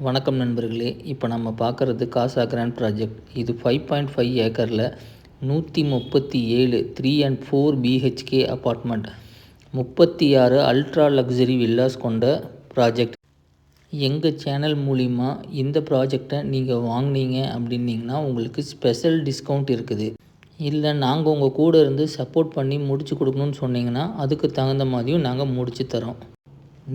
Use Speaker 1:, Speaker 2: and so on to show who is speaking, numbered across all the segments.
Speaker 1: வணக்கம் நண்பர்களே. இப்போ நம்ம பார்க்குறது காசா கிராண்ட் ப்ராஜெக்ட். இது 5.5 ஏக்கரில் 137 3 and 4 BHK apartment, 36 ultra luxury villas கொண்ட ப்ராஜெக்ட். எங்கள் சேனல் மூலிமா இந்த ப்ராஜெக்டை நீங்கள் வாங்கினீங்க அப்படின்னிங்கன்னா உங்களுக்கு ஸ்பெஷல் டிஸ்கவுண்ட் இருக்குது. இல்லை நாங்கள் உங்கள் கூட இருந்து சப்போர்ட் பண்ணி முடித்து கொடுக்கணுன்னு சொன்னிங்கன்னா அதுக்கு தகுந்த மாதிரியும் நாங்கள் முடித்து தரோம்.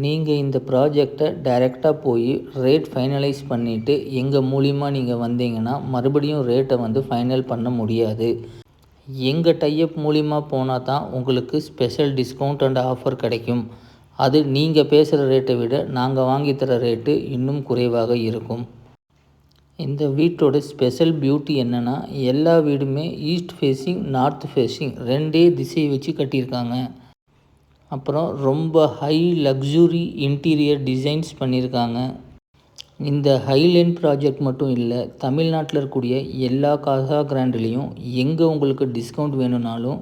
Speaker 1: நீங்கள் இந்த ப்ராஜெக்டை டைரெக்டாக போய் ரேட் ஃபைனலைஸ் பண்ணிவிட்டு எங்கள் மூலிமா நீங்கள் வந்தீங்கன்னா மறுபடியும் ரேட்டை ஃபைனல் பண்ண முடியாது. எங்கள் டைப் மூலிமா போனால் தான் உங்களுக்கு ஸ்பெஷல் டிஸ்கவுண்ட் அண்ட் ஆஃபர் கிடைக்கும். அது நீங்கள் பேசுகிற ரேட்டை விட நாங்கள் வாங்கி தர ரேட்டு இன்னும் குறைவாக இருக்கும். இந்த வீட்டோட ஸ்பெஷல் பியூட்டி என்னென்னா, எல்லா வீடுமே ஈஸ்ட் ஃபேஸிங் நார்த் ஃபேஸிங் ரெண்டே திசை வச்சு கட்டியிருக்காங்க. அப்புறம் ரொம்ப ஹை லக்ஸுரி இன்டீரியர் டிசைன்ஸ் பண்ணியிருக்காங்க. இந்த ஹைலேண்ட் ப்ராஜெக்ட் மட்டும் இல்லை, தமிழ்நாட்டில் இருக்கக்கூடிய எல்லா காசா கிராண்ட்லேயும் எங்கே உங்களுக்கு டிஸ்கவுண்ட் வேணும்னாலும்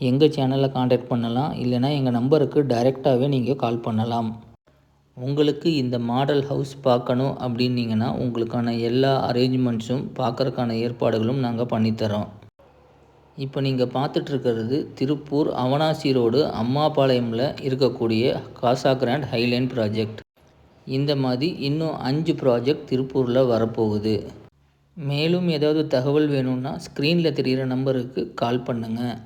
Speaker 1: எங்கள் சேனலில் காண்டாக்ட் பண்ணலாம். இல்லைனா எங்கள் நம்பருக்கு டைரெக்டாகவே நீங்கள் கால் பண்ணலாம். உங்களுக்கு இந்த மாடல் ஹவுஸ் பார்க்கணும் அப்படின்னிங்கன்னா உங்களுக்கான எல்லா அரேஞ்ச்மெண்ட்ஸும் பார்க்குறக்கான ஏற்பாடுகளும் நாங்கள் பண்ணித்தரோம். இப்போ நீங்கள் பார்த்துட்ருக்கிறது திருப்பூர் அவனாசி ரோடு அம்மாபாளையமில் இருக்கக்கூடிய காசா கிராண்ட் ஹைலேண்ட் ப்ராஜெக்ட். இந்த மாதிரி இன்னும் 5 ப்ராஜெக்ட் திருப்பூரில் வரப்போகுது. மேலும் ஏதாவது தகவல் வேணும்னா ஸ்க்ரீனில் தெரிகிற நம்பருக்கு கால் பண்ணுங்கள்.